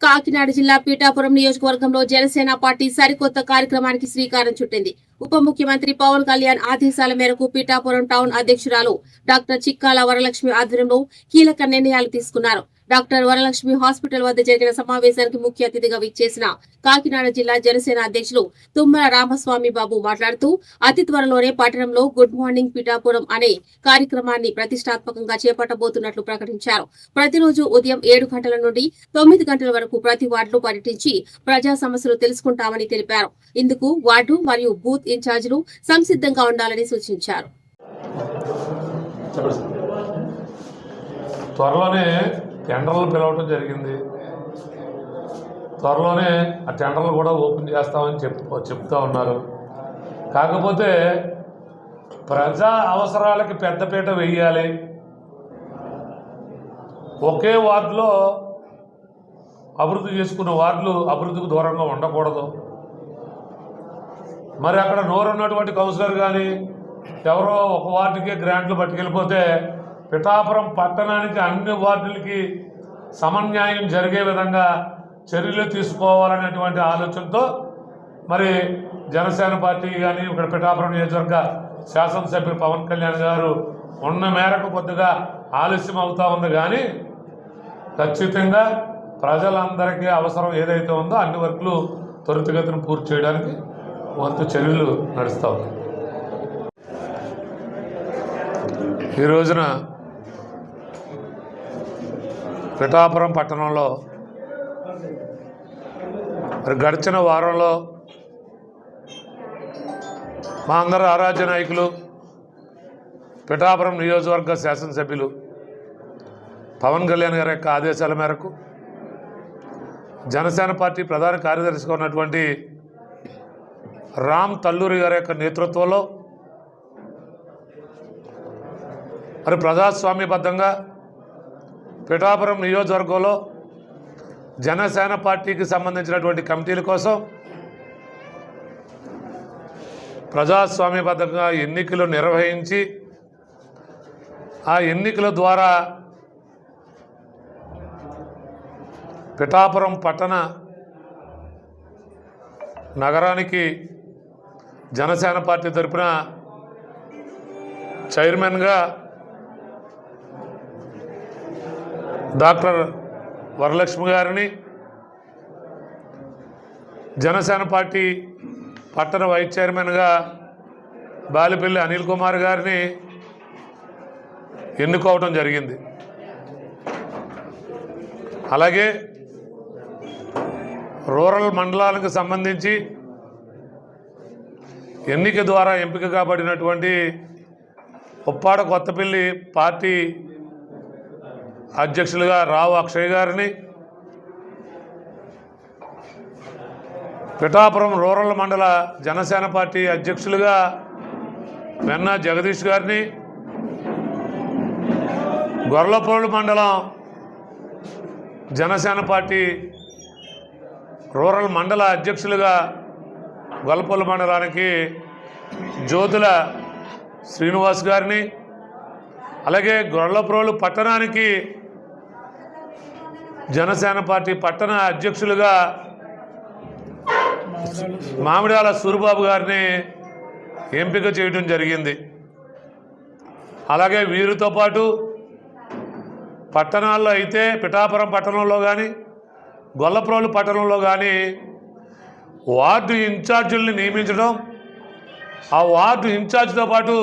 కాకినాడ జిల్లా పీఠాపురం నియోజకవర్గంలో జనసేన పార్టీ సరికొత్త కార్యక్రమానికి శ్రీకారం చుట్టింది. ఉప ముఖ్యమంత్రి పవన్ కళ్యాణ్ ఆదేశాల మేరకు పీఠాపురం టౌన్ అధ్యక్షురాలు డాక్టర్ చిక్కాల వరలక్ష్మి ఆధ్వర్యంలో కీలక నిర్ణయాలు తీసుకున్నారు. డాక్టర్ వరలక్ష్మి హాస్పిటల్ వద్ద జరిగిన సమావేశానికి ముఖ్య అతిథిగా విచ్చేసిన కాకినాడ జిల్లా జనసేన అధ్యక్షులు తుమ్మల రామస్వామి బాబు మాట్లాడుతూ అతి త్వరలోనే పట్టణంలో గుడ్ మార్నింగ్ పీఠాపురం అనే కార్యక్రమాన్ని ప్రతిష్టాత్మకంగా చేపట్టబోతున్నట్లు ప్రకటించారు. ప్రతిరోజు ఉదయం 7 గంటల నుండి 9 గంటల వరకు ప్రతి వార్డులో పర్యటించి ప్రజా సమస్యలు తెలుసుకుంటామని తెలిపారు. ఇందుకు వార్డు మరియు బూత్ ఇన్ఛార్జీలు సంసిద్ధంగా ఉండాలని సూచించారు. త్వరలోనే టెండర్లు పిలవటం జరిగింది. త్వరలోనే ఆ టెండర్లు కూడా ఓపెన్ చేస్తామని చెప్తా ఉన్నారు. కాకపోతే ప్రజా అవసరాలకి పెద్దపీట వేయాలి. ఒకే వార్డులో అభివృద్ధి చేసుకున్న వార్డులు అభివృద్ధికి దూరంగా ఉండకూడదు. మరి అక్కడ నోరున్నటువంటి కౌన్సిలర్ కానీ ఎవరో ఒక వార్డుకే గ్రాంట్లు పట్టుకెళ్ళిపోతే పిఠాపురం పట్టణానికి అన్ని వార్డులకి సమన్యాయం జరిగే విధంగా చర్యలు తీసుకోవాలనేటువంటి ఆలోచనతో మరి జనసేన పార్టీ కానీ ఇక్కడ పిఠాపురం నియోజకవర్గ శాసనసభ్యులు పవన్ కళ్యాణ్ గారు ఉన్న మేరకు కొద్దిగా ఆలస్యం అవుతూ ఉంది. కానీ ఖచ్చితంగా ప్రజలందరికీ అవసరం ఏదైతే ఉందో అన్ని వర్కులు త్వరితగతిన పూర్తి చేయడానికి వంతు చర్యలు నడుస్తూ ఉన్నాయి. ఈ రోజున పిఠాపురం పట్టణంలో మరి గడిచిన వారంలో మా అందరు ఆరాధ్య నాయకులు పిఠాపురం నియోజకవర్గ శాసనసభ్యులు పవన్ కళ్యాణ్ గారి యొక్క ఆదేశాల మేరకు జనసేన పార్టీ ప్రధాన కార్యదర్శిగా ఉన్నటువంటి రామ్ తల్లూరి గారి యొక్క నేతృత్వంలో మరి ప్రజాస్వామ్యబద్ధంగా పిఠాపురం నియోజకవర్గంలో జనసేన పార్టీకి సంబంధించినటువంటి కమిటీల కోసం ప్రజాస్వామ్యబద్ధంగా ఎన్నికలు నిర్వహించి ఆ ఎన్నికల ద్వారా పిఠాపురం పట్టణ నగరానికి జనసేన పార్టీ తరపున చైర్మన్గా డాక్టర్ వరలక్ష్మి గారిని, జనసేన పార్టీ పట్టణ వైస్ చైర్మన్గా బాలిపల్లి అనిల్ కుమార్ గారిని ఎన్నుకోవడం జరిగింది. అలాగే రూరల్ మండలాలకు సంబంధించి ఎన్నిక ద్వారా ఎంపిక కాబడినటువంటి ఉప్పాడ కొత్తపల్లి పార్టీ అధ్యక్షులుగా రావు అక్షయ్ గారిని, పిఠాపురం రూరల్ మండల జనసేన పార్టీ అధ్యక్షులుగా వెన్నా జగదీష్ గారిని, గొర్లపోలు మండలం జనసేన పార్టీ రూరల్ మండల అధ్యక్షులుగా గొల్లపల్లి మండలానికి జ్యోతుల శ్రీనివాస్ గారిని, అలాగే గొర్లప్రోలు పట్టణానికి జనసేన పార్టీ పట్టణ అధ్యక్షులుగా మామిడాల సూరిబాబు గారిని ఎంపిక చేయడం జరిగింది. అలాగే వీరితో పాటు పట్టణాల్లో అయితే పిఠాపురం పట్టణంలో కానీ గొల్లప్రోలు పట్టణంలో కానీ వార్డు ఇన్ఛార్జీలని నియమించడం, ఆ వార్డు ఇన్ఛార్జితో పాటు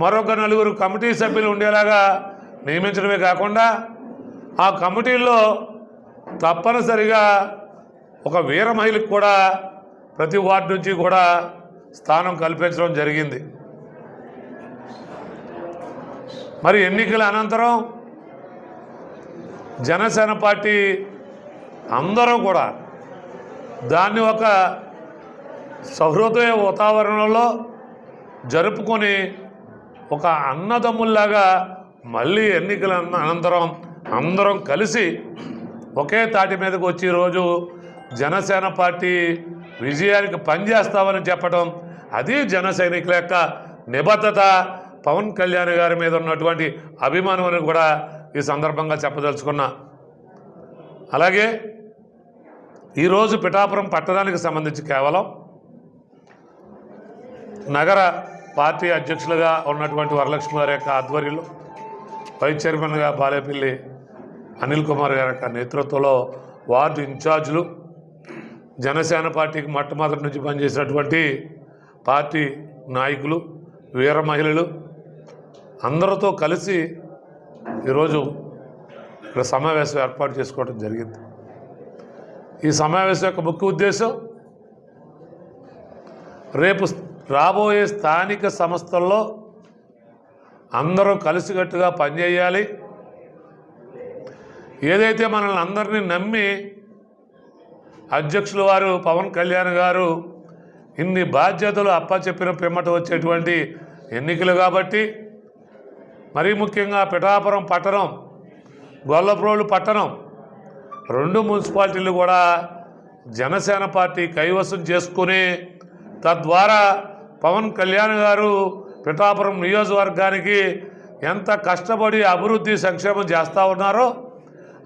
మరొక 4 కమిటీ సభ్యులు ఉండేలాగా నియమించడమే కాకుండా ఆ కమిటీల్లో తప్పనిసరిగా ఒక వీర మహిళకు కూడా ప్రతి వార్డు నుంచి కూడా స్థానం కల్పించడం జరిగింది. మరి ఎన్నికల అనంతరం జనసేన పార్టీ అందరూ కూడా దాన్ని ఒక సహృదయ వాతావరణంలో జరుపుకొని ఒక అన్నదమ్ముల్లాగా మళ్ళీ ఎన్నికల అనంతరం అందరం కలిసి ఒకే తాటి మీదకి వచ్చి ఈరోజు జనసేన పార్టీ విజయానికి పనిచేస్తామని చెప్పడం, అది జన సైనికుల యొక్క నిబద్ధత, పవన్ కళ్యాణ్ గారి మీద ఉన్నటువంటి అభిమానం అని కూడా ఈ సందర్భంగా చెప్పదలుచుకున్నా. అలాగే ఈరోజు పిఠాపురం పట్టణానికి సంబంధించి కేవలం నగర పార్టీ అధ్యక్షులుగా ఉన్నటువంటి వరలక్ష్మి గారి యొక్క ఆధ్వర్యంలో వైస్ చైర్మన్గా బాలేపల్లి అనిల్ కుమార్ గారి యొక్క నేతృత్వంలో వార్డు ఇన్ఛార్జీలు, జనసేన పార్టీకి మొట్టమొదటి నుంచి పనిచేసినటువంటి పార్టీ నాయకులు, వీర మహిళలు అందరితో కలిసి ఈరోజు ఇక్కడ సమావేశం ఏర్పాటు చేసుకోవడం జరిగింది. ఈ సమావేశం యొక్క ముఖ్య ఉద్దేశం రేపు రాబోయే స్థానిక సంస్థల్లో అందరూ కలిసికట్టుగా పనిచేయాలి. ఏదైతే మనల్ని అందరినీ నమ్మి అధ్యక్షుల వారు పవన్ కళ్యాణ్ గారు ఇన్ని బాధ్యతలు అప్పచెప్పిన పిమ్మట వచ్చేటువంటి ఎన్నికలు కాబట్టి, మరీ ముఖ్యంగా పిఠాపురం పట్టణం, గొల్లప్రోలు పట్టణం 2 మున్సిపాలిటీలు కూడా జనసేన పార్టీ కైవసం చేసుకుని తద్వారా పవన్ కళ్యాణ్ గారు పిఠాపురం నియోజకవర్గానికి ఎంత కష్టపడి అభివృద్ధి సంక్షేమం చేస్తూ ఉన్నారో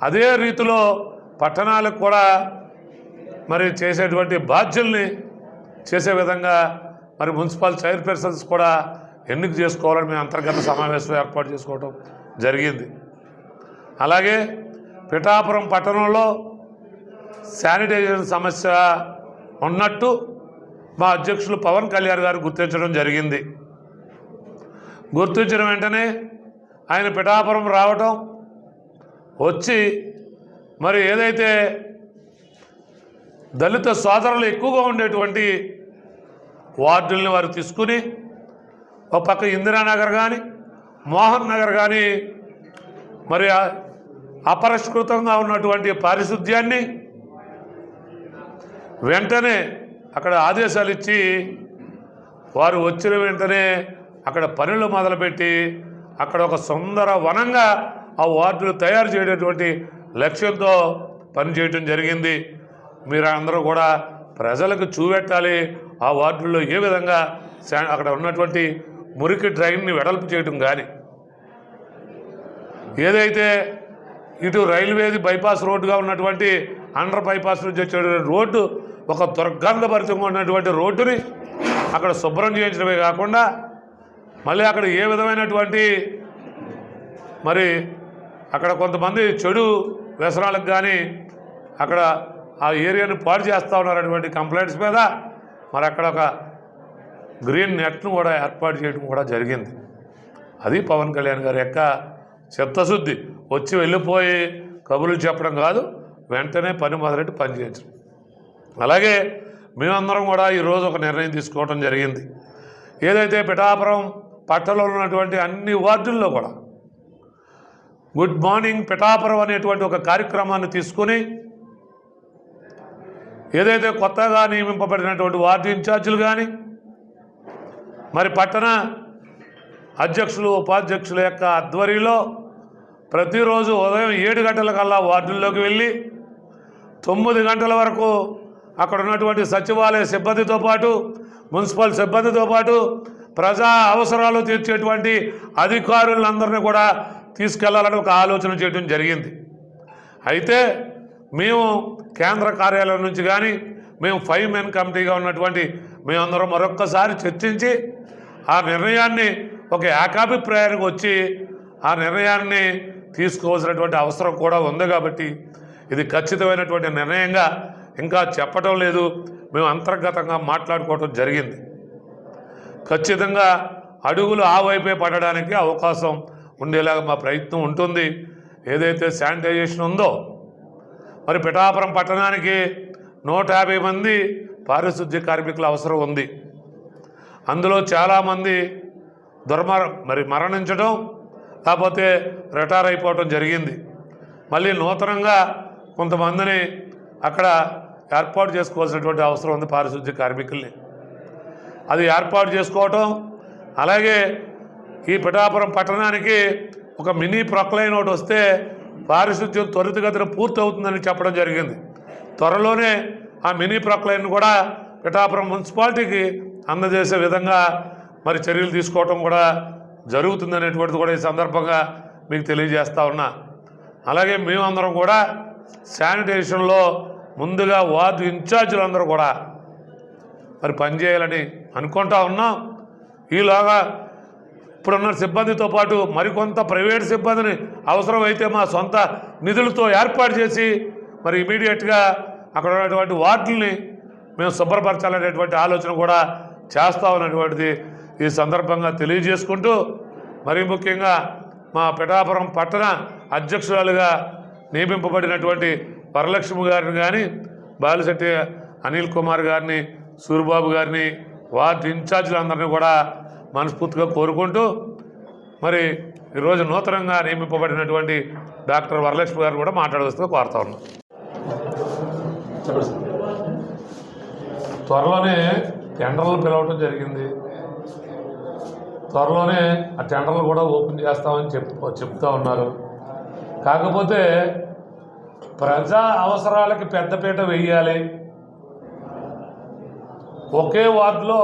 అదే రీతిలో పట్టణాలకు కూడా మరి చేసేటువంటి బాధ్యుల్ని చేసే విధంగా మరి మున్సిపల్ చైర్పర్సన్స్ కూడా ఎన్నిక చేసుకోవాలని మేము అంతర్గత సమావేశం ఏర్పాటు చేసుకోవడం జరిగింది. అలాగే పిఠాపురం పట్టణంలో శానిటైజేషన్ సమస్య ఉన్నట్టు మా అధ్యక్షులు పవన్ కళ్యాణ్ గారు గుర్తించడం జరిగింది. గుర్తించిన వెంటనే ఆయన పిఠాపురం రావటం, వచ్చి మరి ఏదైతే దళిత సోదరులు ఎక్కువగా ఉండేటువంటి వార్డుల్ని వారు తీసుకుని ఒక పక్క ఇందిరానగర్ కానీ మోహన్ నగర్ కానీ మరి అపరిష్కృతంగా ఉన్నటువంటి పారిశుద్ధ్యాన్ని వెంటనే అక్కడ ఆదేశాలు ఇచ్చి వారు వచ్చిన వెంటనే అక్కడ పనులు మొదలుపెట్టి అక్కడ ఒక సుందర వనంగా ఆ వార్డులు తయారు చేయడానికి లక్ష్యంతో పనిచేయటం జరిగింది. మీరు అందరూ కూడా ప్రజలకు చూపెట్టాలి ఆ వార్డుల్లో ఏ విధంగా అక్కడ ఉన్నటువంటి మురికి డ్రైన్ని వెడల్పు చేయటం కానీ, ఏదైతే ఇటు రైల్వేది బైపాస్ రోడ్డుగా ఉన్నటువంటి అండర్ బైపాస్ నుంచి వచ్చే రోడ్డు ఒక దుర్గంధభరితంగా ఉన్నటువంటి రోడ్డుని అక్కడ శుభ్రం చేయించడమే కాకుండా మళ్ళీ అక్కడ ఏ విధమైనటువంటి మరి అక్కడ కొంతమంది చెడు వ్యసనాలకు కానీ అక్కడ ఆ ఏరియాని పాడు చేస్తూ ఉన్నారటువంటి కంప్లైంట్స్ మీద మరి అక్కడ ఒక గ్రీన్ నెట్ను కూడా ఏర్పాటు చేయడం కూడా జరిగింది. అది పవన్ కళ్యాణ్ గారి యొక్క చిత్తశుద్ధి. వచ్చి వెళ్ళిపోయి కబుర్లు చెప్పడం కాదు, వెంటనే పని మొదలెట్టి పని చేయించడం. అలాగే మేమందరం కూడా ఈరోజు ఒక నిర్ణయం తీసుకోవడం జరిగింది. ఏదైతే పిఠాపురం పట్టణంలో ఉన్నటువంటి అన్ని వార్డుల్లో కూడా గుడ్ మార్నింగ్ పిఠాపురం అనేటువంటి ఒక కార్యక్రమాన్ని తీసుకుని ఏదైతే కొత్తగా నియమింపబడినటువంటి వార్డు ఇన్ఛార్జీలు కానీ మరి పట్టణ అధ్యక్షులు, ఉపాధ్యక్షుల యొక్క ఆధ్వర్యంలో ప్రతిరోజు ఉదయం 7 గంటలకల్లా వార్డుల్లోకి వెళ్ళి 9 గంటల వరకు అక్కడ ఉన్నటువంటి సచివాలయ సిబ్బందితో పాటు, మున్సిపల్ సిబ్బందితో పాటు ప్రజా అవసరాలు తీర్చేటువంటి అధికారులందరినీ కూడా తీసుకెళ్లాలని ఒక ఆలోచన చేయడం జరిగింది. అయితే మేము కేంద్ర కార్యాలయం నుంచి కానీ మేము 5 మెన్ కమిటీగా ఉన్నటువంటి మేమందరం మరొక్కసారి చర్చించి ఆ నిర్ణయాన్ని ఒక ఏకాభిప్రాయానికి వచ్చి ఆ నిర్ణయాన్ని తీసుకోవాల్సినటువంటి అవసరం కూడా ఉంది. కాబట్టి ఇది ఖచ్చితమైనటువంటి నిర్ణయంగా ఇంకా చెప్పడం లేదు, మేము అంతర్గతంగా మాట్లాడుకోవడం జరిగింది. ఖచ్చితంగా అడుగులు ఆ వైపే పడడానికి అవకాశం ఉండేలాగా మా ప్రయత్నం ఉంటుంది. ఏదైతే శానిటైజేషన్ ఉందో మరి పిఠాపురం పట్టణానికి 150 మంది పారిశుద్ధ్య కార్మికుల అవసరం ఉంది. అందులో చాలామంది మరణించడం లేకపోతే రిటైర్ అయిపోవటం జరిగింది. మళ్ళీ నూతనంగా కొంతమందిని అక్కడ ఏర్పాటు చేసుకోవాల్సినటువంటి అవసరం ఉంది పారిశుద్ధ్య కార్మికుల్ని. అది ఏర్పాటు చేసుకోవటం, అలాగే ఈ పిఠాపురం పట్టణానికి ఒక మినీ ప్రొక్లైన్ ఒకటి వస్తే పారిశుద్ధ్యం త్వరితగతిన పూర్తవుతుందని చెప్పడం జరిగింది. త్వరలోనే ఆ మినీ ప్రొక్లైన్ కూడా పిఠాపురం మున్సిపాలిటీకి అందజేసే విధంగా మరి చర్యలు తీసుకోవటం కూడా జరుగుతుందనేటువంటిది కూడా ఈ సందర్భంగా మీకు తెలియజేస్తా ఉన్నా. అలాగే మేమందరం కూడా శానిటేషన్లో ముందుగా వార్డు ఇన్ఛార్జీలందరూ కూడా మరి పనిచేయాలని అనుకుంటా ఉన్నాం. ఈలోగా ఇప్పుడున్న సిబ్బందితో పాటు మరికొంత ప్రైవేట్ సిబ్బందిని అవసరమైతే మా సొంత నిధులతో ఏర్పాటు చేసి మరి ఇమీడియట్గా అక్కడ ఉన్నటువంటి వార్డుల్ని మేము శుభ్రపరచాలనేటువంటి ఆలోచన కూడా చేస్తామనేటువంటిది ఈ సందర్భంగా తెలియజేసుకుంటూ, మరీ ముఖ్యంగా మా పిఠాపురం పట్టణ అధ్యక్షురాలుగా నియమింపబడినటువంటి వరలక్ష్మి గారిని కానీ, బాలిశెట్టి అనిల్ కుమార్ గారిని, సూరిబాబు గారిని, వార్డు ఇన్ఛార్జీలందరినీ కూడా మనస్ఫూర్తిగా కోరుకుంటూ, మరి ఈరోజు నూతనంగా నియమింపబడినటువంటి డాక్టర్ వరలక్ష్మి గారు కూడా మాట్లాడవలసిందిగా కోరుతా ఉన్నాం. త్వరలోనే టెండర్లు పిలవటం జరిగింది. త్వరలోనే ఆ టెండర్లు కూడా ఓపెన్ చేస్తామని చెప్తా ఉన్నారు. కాకపోతే ప్రజా అవసరాలకి పెద్దపీట వేయాలి. ఒకే వార్డులో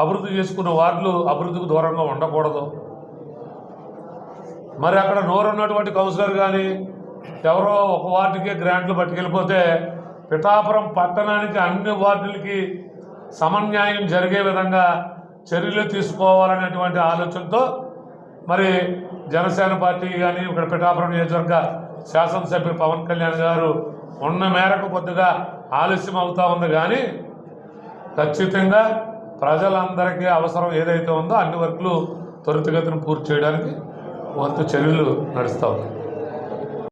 అభివృద్ధి చేసుకున్న వార్డులు అభివృద్ధికి దూరంగా ఉండకూడదు. మరి అక్కడ నోరున్నటువంటి కౌన్సిలర్ కానీ ఎవరో ఒక వార్డుకే గ్రాంట్లు పట్టుకెళ్ళిపోతే పిఠాపురం పట్టణానికి అన్ని వార్డులకి సమన్యాయం జరిగే విధంగా చర్యలు తీసుకోవాలనేటువంటి ఆలోచనతో మరి జనసేన పార్టీ కానీ ఇక్కడ పిఠాపురం నియోజకవర్గ శాసనసభ్యులు పవన్ కళ్యాణ్ గారు ఉన్న మేరకు కొద్దిగా ఆలస్యం అవుతూ ఉంది. కానీ ఖచ్చితంగా ప్రజలందరికీ అవసరం ఏదైతే ఉందో అన్ని వర్కులు త్వరితగతిన పూర్తి చేయడానికి వంతు చర్యలు నడుస్తూ ఉన్నాయి.